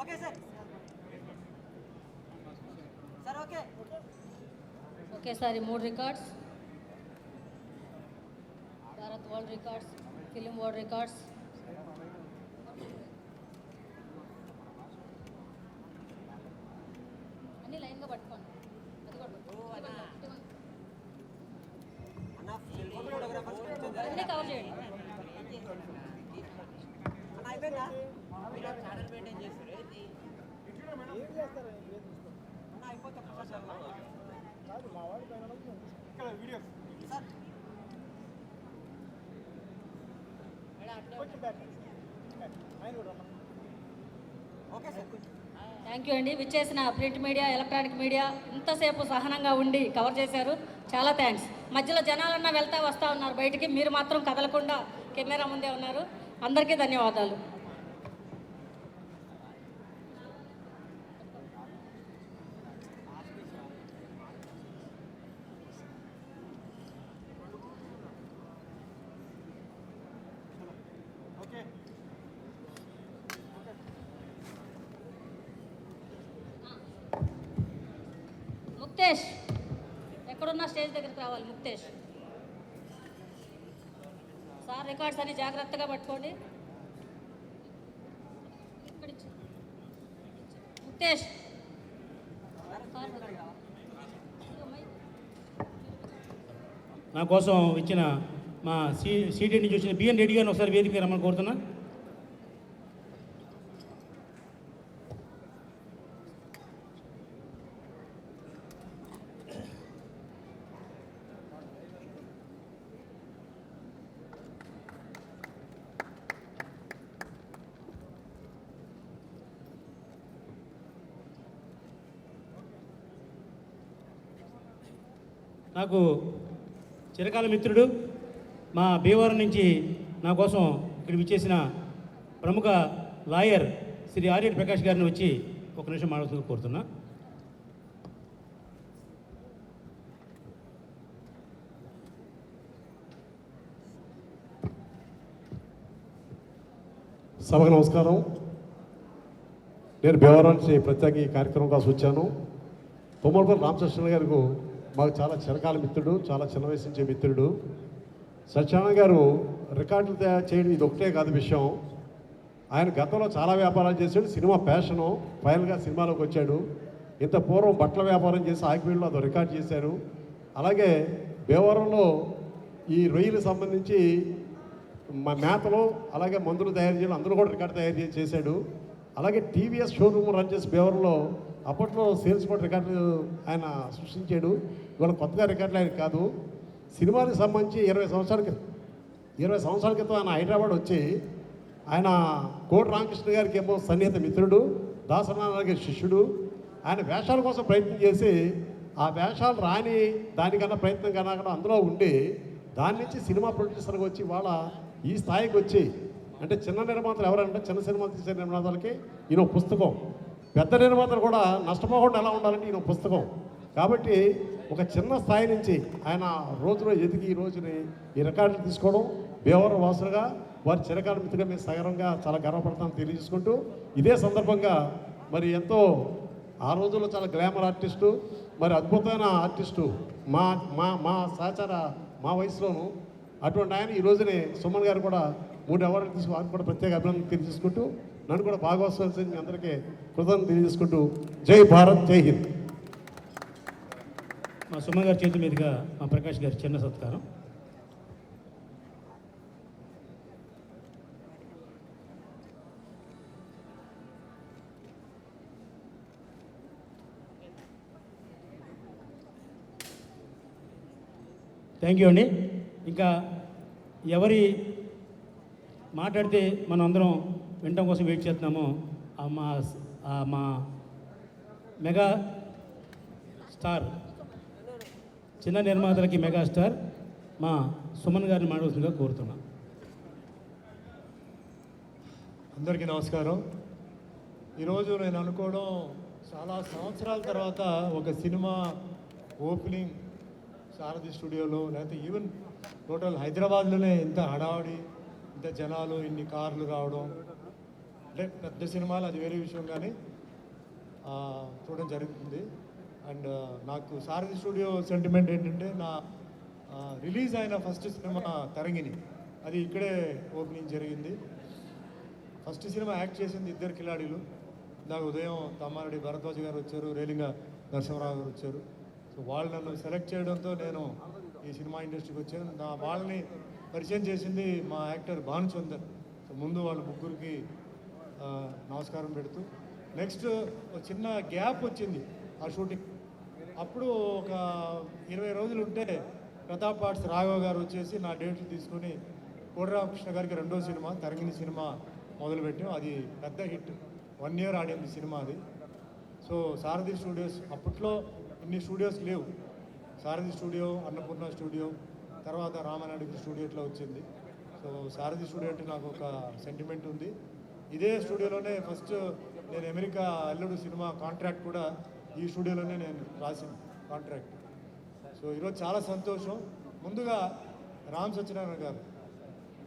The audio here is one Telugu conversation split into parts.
Okay sir. Sir okay. Okay sir, ఈ 3 records Bharat world records, film world records. అన్ని లైన్గా పట్టుకోండి. అన్నీ కవర్ చేయండి. థ్యాంక్ యూ అండి. విచ్చేసిన ప్రింట్ మీడియా, ఎలక్ట్రానిక్ మీడియా ఇంతసేపు సహనంగా ఉండి కవర్ చేశారు. చాలా థ్యాంక్స్. మధ్యలో జనాలన్నా వెళ్తా వస్తూ ఉన్నారు బయటికి, మీరు మాత్రం కదలకుండా కెమెరా ముందే ఉన్నారు. అందరికీ ధన్యవాదాలు. ముక్తేష్ ఎక్కడున్నా స్టేజ్ దగ్గరికి రావాలి. ముక్తేష్ సార్ రికార్డ్స్ అన్ని జాగ్రత్తగా పట్టుకోండి. ముక్తేష్ నా కోసం ఇచ్చిన మా సిటీ నుంచి వచ్చిన బిఎన్ రెడ్డి గారిని ఒకసారి వేదిక రమ్మని కోరుతున్నా. నాకు చిరకాల మిత్రుడు, మా భీమవరం నుంచి నా కోసం ఇక్కడ విచ్చేసిన ప్రముఖ లాయర్ శ్రీ ఆర్యటి ప్రకాష్ గారిని వచ్చి ఒక నిమిషం మాట్లాడుతూ కోరుతున్నా. సభకు నమస్కారం. నేను భీమవరం నుంచి ప్రత్యేక ఈ కార్యక్రమం కోసం వచ్చాను. తుమ్మలపల్లి రామకృష్ణ గారికి మాకు చాలా చిరకాల మిత్రుడు, చాలా చిన్న వయసు నుంచే మిత్రుడు. సత్యనారాయణ గారు రికార్డులు తయారు చేయడం ఇది ఒకటే కాదు విషయం. ఆయన గతంలో చాలా వ్యాపారాలు చేశాడు. సినిమా ప్యాషను, ఫైనల్గా సినిమాలోకి వచ్చాడు. ఇంత పూర్వం బట్టల వ్యాపారం చేసి ఆకివీడులో అదో రికార్డ్ చేశారు. అలాగే భీమవరంలో ఈ రొయ్యలకు సంబంధించి మా మేతలు అలాగే మందులు తయారు చేయడం అందులో కూడా రికార్డు తయారు చేశాడు. అలాగే టీవీఎస్ షోరూమ్ రన్ చేసి భీమవరంలో అప్పట్లో సేల్స్ కూడా రికార్డులు ఆయన సృష్టించాడు. ఇవాళ కొత్తగా రికార్డులు ఆయన కాదు. సినిమాలకు సంబంధించి 20 సంవత్సరాల క్రితం ఆయన హైదరాబాద్ వచ్చి ఆయన కోటి రామకృష్ణ గారికి ఏమో సన్నిహిత మిత్రుడు, దాసనారాయణ గారి శిష్యుడు. ఆయన వేషాల కోసం ప్రయత్నం చేసి ఆ వేషాలు రాని దానికన్నా ప్రయత్నం కన్నా కూడా అందులో ఉండి దాని నుంచి సినిమా ప్రొడ్యూసర్గా వచ్చి వాళ్ళ ఈ స్థాయికి వచ్చి, అంటే చిన్న నిర్మాతలు ఎవరంటే చిన్న సినిమాలు తీసే నిర్మాతలకి ఈయన పుస్తకం, పెద్ద నిర్మాతలు కూడా నష్టపోకుండా ఎలా ఉండాలంటే ఈయన పుస్తకం. కాబట్టి ఒక చిన్న స్థాయి నుంచి ఆయన రోజులో ఎదిగి ఈ రోజుని ఈ రికార్డులు తీసుకోవడం, భీమవరం వాసులుగా వారి చిరకాల మిత్రుగా మేము సగరంగా చాలా గర్వపడతామని తెలియజేసుకుంటూ, ఇదే సందర్భంగా మరి ఎంతో ఆ రోజుల్లో చాలా గ్లామర్ ఆర్టిస్టు, మరి అద్భుతమైన ఆర్టిస్టు మా మా మా సహచార మా వయసులోను అటువంటి ఆయన ఈ రోజునే సుమన్ గారు కూడా 3 అవార్డులు తీసుకుని వారికి కూడా ప్రత్యేక అభినందన తెలియజేసుకుంటూ, నన్ను కూడా భాగవత్సవం మీ అందరికీ కృతజ్ఞతలు తెలియజేసుకుంటూ జై భారత్, జై హింద్. మా సుమన్ గారి చేతి మీదుగా మా ప్రకాష్ గారి చిన్న సత్కారం. థ్యాంక్ యూ అండి. ఇంకా ఎవరి మాట్లాడితే మనం అందరం వినడం కోసం వెయిట్ చేస్తున్నామో మా మెగా స్టార్, చిన్న నిర్మాతలకి మెగా స్టార్ మా సుమన్ గారిని మాట్లాడుతుందిగా కోరుతున్నాం. అందరికీ నమస్కారం. ఈరోజు నేను అనుకోవడం చాలా సంవత్సరాల తర్వాత ఒక సినిమా ఓపెనింగ్ సారథి స్టూడియోలో లేకపోతే ఈవెన్ టోటల్ హైదరాబాద్లోనే ఇంత హడావుడి, ఇంత జనాలు, ఇన్ని కార్లు రావడం అంటే పెద్ద సినిమాలు అది వేరే విషయం, కానీ చూడడం జరుగుతుంది. అండ్ నాకు సారథి స్టూడియో సెంటిమెంట్ ఏంటంటే నా రిలీజ్ అయిన ఫస్ట్ సినిమా తరంగిణి, అది ఇక్కడే ఓపెనింగ్ జరిగింది. ఫస్ట్ సినిమా యాక్ట్ చేసింది ఇద్దరు కిలాడీలు. నాకు ఉదయం తమ్మారెడ్డి భరద్వాజ్ గారు వచ్చారు, రేలింగ నరసింహరావు గారు వచ్చారు. సో వాళ్ళు నన్ను సెలెక్ట్ చేయడంతో నేను ఈ సినిమా ఇండస్ట్రీకి వచ్చాను. వాళ్ళని పరిచయం చేసింది మా యాక్టర్ భానుచందర్. సో ముందు వాళ్ళ ముగ్గురికి నమస్కారం పెడుతూ నెక్స్ట్ చిన్న గ్యాప్ వచ్చింది ఆ షూటింగ్. అప్పుడు ఒక 20 రోజులు ఉంటే ప్రతాప్ ఆర్ట్స్ రాఘవ్ గారు వచ్చేసి నా డేట్లు తీసుకొని కోడిరామకృష్ణ గారికి రెండో సినిమా తరంగిణి సినిమా మొదలుపెట్టాం. అది పెద్ద హిట్, 1 year ఆడింది సినిమా అది. సో సారథి స్టూడియోస్, అప్పట్లో ఇన్ని స్టూడియోస్ లేవు. సారథి స్టూడియో, అన్నపూర్ణ స్టూడియో, తర్వాత రామనాయుడు స్టూడియో ఇట్లా వచ్చింది. సో సారథి స్టూడియో అంటే నాకు ఒక సెంటిమెంట్ ఉంది. ఇదే స్టూడియోలోనే ఫస్ట్ నేను అమెరికా అల్లుడు సినిమా కాంట్రాక్ట్ కూడా ఈ స్టూడియోలోనే నేను రాసిన కాంట్రాక్ట్. సో ఈరోజు చాలా సంతోషం. ముందుగా రామ్ సత్యనారాయణ గారు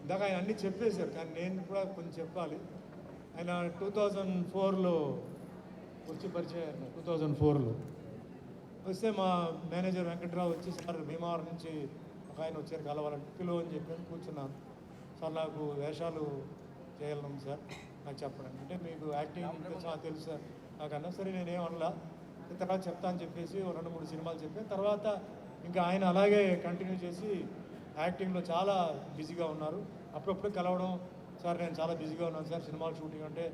ఇందాక ఆయన అన్నీ చెప్పేశారు, కానీ నేను కూడా కొంచెం చెప్పాలి. ఆయన 2004లో వచ్చి పరిచయం అయ్యారు. 2004లో వస్తే మా మేనేజర్ వెంకట్రావు వచ్చి, సార్ భీమవరం నుంచి ఒక ఆయన వచ్చారు కలవాలంటే పిలువ అని చెప్పాను. కూర్చున్నాను. సార్ నాకు వేషాలు చేయాలను సార్, నాకు చెప్పండి అంటే, మీకు యాక్టింగ్ ఇంకా చాలా తెలుసు సార్ నాకన్నా. సరే నేనేం అనలా, తర్వాత చెప్తా అని చెప్పేసి 2-3 సినిమాలు చెప్పాను. తర్వాత ఇంకా ఆయన అలాగే కంటిన్యూ చేసి యాక్టింగ్లో చాలా బిజీగా ఉన్నారు. అప్పుడప్పుడు కలవడం, సార్ నేను చాలా బిజీగా ఉన్నాను సార్ సినిమాలు షూటింగ్ అంటే,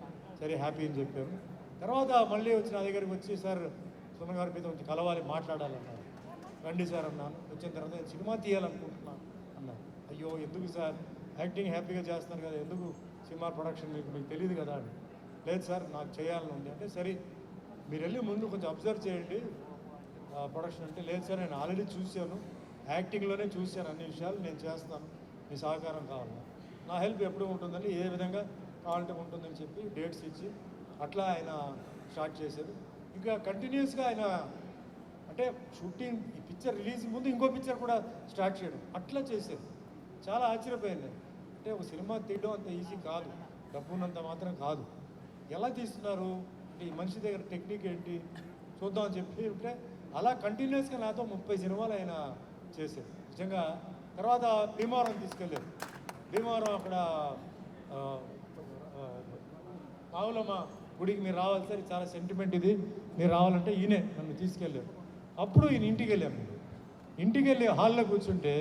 సరే హ్యాపీ అని చెప్పాను. తర్వాత మళ్ళీ వచ్చి నా దగ్గరికి వచ్చి, సార్ సుమన్ గారి మీద వచ్చి కలవాలి, మాట్లాడాలన్నారు. రండి సార్ అన్నాను. వచ్చిన తర్వాత నేను సినిమా తీయాలనుకుంటున్నాను అన్నారు. అయ్యో ఎందుకు సార్, యాక్టింగ్ హ్యాపీగా చేస్తున్నారు కదా, ఎందుకు సినిమా ప్రొడక్షన్ మీకు తెలియదు కదా అని. లేదు సార్ నాకు చేయాలని ఉంది అంటే, సరే మీరు వెళ్ళి ముందు కొంచెం అబ్జర్వ్ చేయండి ప్రొడక్షన్ అంటే. లేదు సార్ నేను ఆల్రెడీ చూశాను, యాక్టింగ్లోనే చూశాను అన్ని విషయాలు, నేను చేస్తాను, మీ సహకారం కావాలి, నా హెల్ప్ ఎప్పుడు ఉంటుందని, ఏ విధంగా కావాలంటే ఉంటుందని చెప్పి డేట్స్ ఇచ్చి అట్లా ఆయన స్టార్ట్ చేశారు. ఇంకా కంటిన్యూస్గా ఆయన అంటే షూటింగ్, ఈ పిక్చర్ రిలీజ్ ముందు ఇంకో పిక్చర్ కూడా స్టార్ట్ చేయడం అట్లా చేశారు. చాలా ఆశ్చర్యపోయింది. అంటే ఒక సినిమా తీయడం అంత ఈజీ కాదు, డబ్బు ఉన్నంత మాత్రం కాదు. ఎలా తీస్తున్నారు అంటే, ఈ మనిషి దగ్గర టెక్నిక్ ఏంటి చూద్దామని చెప్పి ఉంటే అలా కంటిన్యూస్గా నాతో 30 సినిమాలు ఆయన చేశారు నిజంగా. తర్వాత భీమవరం తీసుకెళ్ళారు. భీమవరం అక్కడ మావులమ్మ గుడికి మీరు రావాలి సార్, చాలా సెంటిమెంట్ ఇది, మీరు రావాలంటే ఈయనే నన్ను తీసుకెళ్ళారు. అప్పుడు ఈయన ఇంటికి వెళ్ళాము. ఇంటికి వెళ్ళి హాల్లో కూర్చుంటే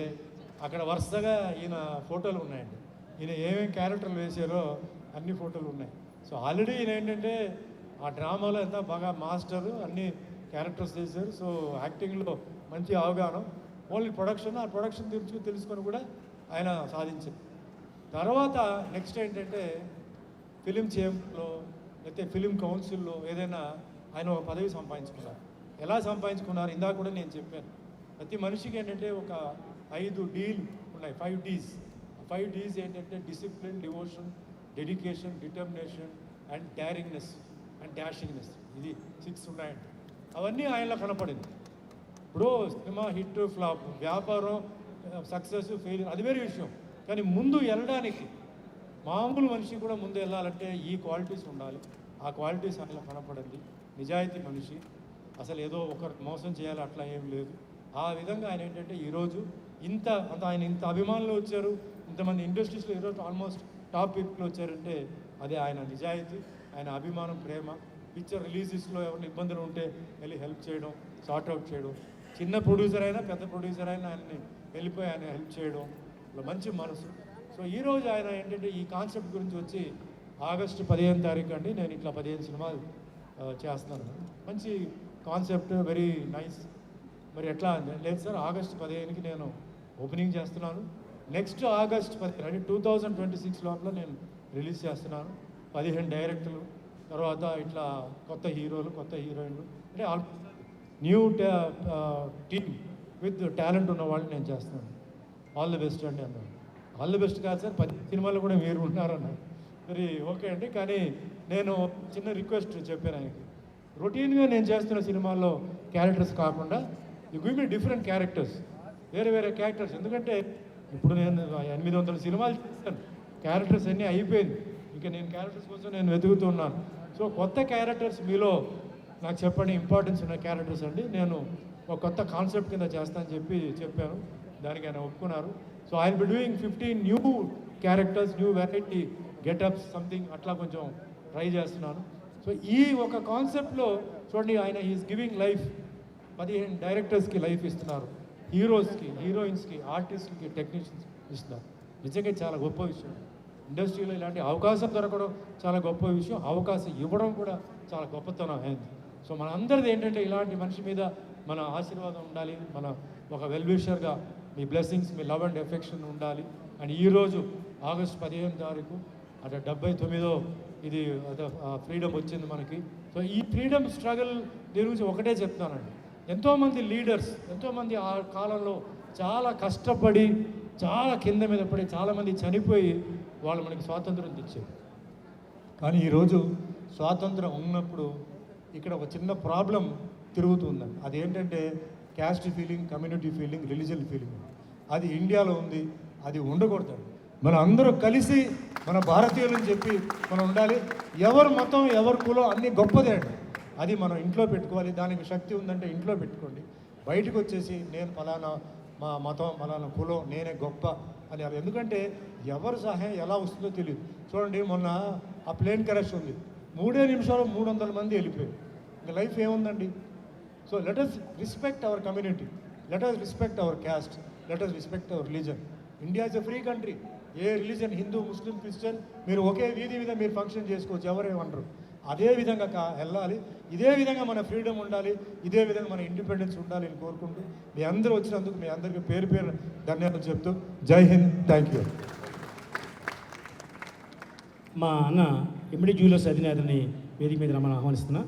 అక్కడ వరుసగా ఈయన ఫోటోలు ఉన్నాయండి. ఈయన ఏమేమి క్యారెక్టర్లు వేసారో అన్ని ఫోటోలు ఉన్నాయి. సో ఆల్రెడీ ఈయన ఏంటంటే ఆ డ్రామాలో ఎంత బాగా మాస్టరు, అన్ని క్యారెక్టర్స్ చేశారు. సో యాక్టింగ్లో మంచి అవగాహన. ఓన్లీ ప్రొడక్షన్, ఆ ప్రొడక్షన్ తెలుసుకొని కూడా ఆయన సాధించారు. తర్వాత నెక్స్ట్ ఏంటంటే ఫిలిం చేంబర్లో లేకపోతే ఫిలిం కౌన్సిల్లో ఏదైనా ఆయన ఒక పదవి సంపాదించుకున్నారు. ఎలా సంపాదించుకున్నారు ఇందాక కూడా నేను చెప్పాను. ప్రతి మనిషికి ఏంటంటే ఒక 5 D's ఉన్నాయి, 5 D's. 5 D's ఏంటంటే discipline, devotion, dedication, determination and daringness and dashingness. ఇది 6 ఉన్నాయండి. అవన్నీ ఆయనలో కనపడింది. ఇప్పుడు సినిమా హిట్, ఫ్లాప్, వ్యాపారం, సక్సెస్, ఫెయిల్యూర్ అది వేరే విషయం. కానీ ముందు వెళ్ళడానికి మామూలు మనిషి కూడా ముందు వెళ్ళాలంటే ఈ క్వాలిటీస్ ఉండాలి. ఆ క్వాలిటీస్ ఆయనలో కనపడింది. నిజాయితీ మనిషి, అసలు ఏదో ఒకరు మోసం చేయాలి అట్లా ఏం లేదు. ఆ విధంగా ఆయన ఏంటంటే ఈరోజు ఆయన ఇంత అభిమానులు వచ్చారు, ఇంతమంది ఇండస్ట్రీస్లో ఈరోజు ఆల్మోస్ట్ టాప్ పీపుల్ వచ్చారంటే అది ఆయన నిజాయితీ, ఆయన అభిమానం, ప్రేమ. పిక్చర్ రిలీజెస్లో ఎవరిని ఇబ్బందులు ఉంటే వెళ్ళి హెల్ప్ చేయడం, సార్ట్అవుట్ చేయడం. చిన్న ప్రొడ్యూసర్ అయినా పెద్ద ప్రొడ్యూసర్ అయినా ఆయన్ని వెళ్ళిపోయి ఆయన హెల్ప్ చేయడం, ఇలా మంచి మనసు. సో ఈరోజు ఆయన ఏంటంటే ఈ కాన్సెప్ట్ గురించి వచ్చి ఆగస్టు 15 తారీఖు అండి నేను ఇట్లా 15 సినిమాలు చేస్తున్నాను. మంచి కాన్సెప్ట్, వెరీ నైస్. మరి ఎట్లా లేదు సార్, ఆగస్టు 15కి నేను ఓపెనింగ్ చేస్తున్నాను. నెక్స్ట్ ఆగస్ట్ 15 అంటే 2026 లోపల నేను రిలీజ్ చేస్తున్నాను. 15 డైరెక్టర్లు, తర్వాత ఇట్లా కొత్త హీరోలు, కొత్త హీరోయిన్లు, అంటే న్యూ టీమ్ విత్ టాలెంట్ ఉన్న వాళ్ళు నేను చేస్తున్నాను. ఆల్ ది బెస్ట్ అండి అన్నాను. ఆల్ ది బెస్ట్ కాదు సార్, 10 సినిమాలు కూడా మీరు ఉన్నారన్నారు. మరి ఓకే అండి, కానీ నేను చిన్న రిక్వెస్ట్ చెప్పాను ఆయనకి. రొటీన్గా నేను చేస్తున్న సినిమాల్లో క్యారెక్టర్స్ కాకుండా you give me different characters. వేరే వేరే క్యారెక్టర్స్. ఎందుకంటే ఇప్పుడు నేను 800 సినిమాలు చేశాను, క్యారెక్టర్స్ అన్నీ అయిపోయింది, ఇంకా నేను క్యారెక్టర్స్ కోసం నేను వెతుకుతున్నాను. సో కొత్త క్యారెక్టర్స్ మీలో నాకు చెప్పండి, ఇంపార్టెన్స్ ఉన్న క్యారెక్టర్స్ అండి. నేను ఒక కొత్త కాన్సెప్ట్ కింద చేస్తానని చెప్పాను, దానికి ఆయన ఒప్పుకున్నారు. So I will be doing 15 new characters, new variety getups something అట్లా కొంచెం ట్రై చేస్తున్నాను. సో ఈ ఒక కాన్సెప్ట్లో చూడండి, ఆయన ఈజ్ గివింగ్ లైఫ్, 15 డైరెక్టర్స్కి లైఫ్ ఇస్తున్నారు, హీరోస్కి, హీరోయిన్స్కి, ఆర్టిస్ట్కి, టెక్నీషియన్స్ ఇస్తున్నారు. నిజంగా చాలా గొప్ప విషయం. ఇండస్ట్రీలో ఇలాంటి అవకాశం దొరకడం చాలా గొప్ప విషయం, అవకాశం ఇవ్వడం కూడా చాలా గొప్పతనం అయింది. సో మన అందరిది ఏంటంటే ఇలాంటి మనిషి మీద మన ఆశీర్వాదం ఉండాలి, మన ఒక వెల్విషర్గా మీ బ్లెస్సింగ్స్, మీ లవ్ అండ్ ఎఫెక్షన్ ఉండాలి. అండ్ ఈరోజు ఆగస్టు 15 తారీఖు అటు 79వ ఇది ఫ్రీడమ్ వచ్చింది మనకి. సో ఈ ఫ్రీడమ్ స్ట్రగుల్ దీని గురించి ఒకటే చెప్తానండి, ఎంతోమంది లీడర్స్, ఎంతోమంది ఆ కాలంలో చాలా కష్టపడి, చాలా కింద మీద పడి, చాలామంది చనిపోయి వాళ్ళు మనకి స్వాతంత్రం తెచ్చారు. కానీ ఈరోజు స్వాతంత్రం ఉన్నప్పుడు ఇక్కడ ఒక చిన్న ప్రాబ్లం తిరుగుతుందండి. అదేంటంటే caste feeling, community feeling, religion feeling. అది ఇండియాలో ఉంది, అది ఉండకూడదు. మన అందరూ కలిసి మన భారతీయులని చెప్పి మనం ఉండాలి. ఎవరు మతం, ఎవరు కులం అన్నీ గొప్పదే అండి, అది మనం ఇంట్లో పెట్టుకోవాలి. దానికి శక్తి ఉందంటే ఇంట్లో పెట్టుకోండి. బయటకు వచ్చేసి నేను ఫలానా మా మతం, ఫలానా కులం, నేనే గొప్ప అని. ఎందుకంటే ఎవరు సహాయం ఎలా వస్తుందో తెలియదు. చూడండి, మొన్న ఆ ప్లేన్ క్రాష్ ఉంది, 3 నిమిషాలు 300 మంది వెళ్ళిపోయారు. ఇంకా లైఫ్ ఏముందండి? So let us respect our community, let us respect our caste, let us respect our religion. India is a free country. A religion, Hindu, Muslim, Christian, మీరు ఒకే వీధి మీద మీరు ఫంక్షన్ చేసుకోవచ్చు, ఎవరేమనరు. అదే విధంగా వెళ్ళాలి, ఇదే విధంగా మన ఫ్రీడమ్ ఉండాలి, ఇదే విధంగా మన ఇండిపెండెన్స్ ఉండాలి అని కోరుకుంటూ మీ అందరూ వచ్చినందుకు మీ అందరికీ పేరు పేరు ధన్యవాదాలు చెప్తూ జై హింద్, థ్యాంక్ యూ. మా అన్న ఎండి జ్యువెలర్స్ అధినేతని వేదిక మీద రమ్మని ఆహ్వానిస్తున్నా.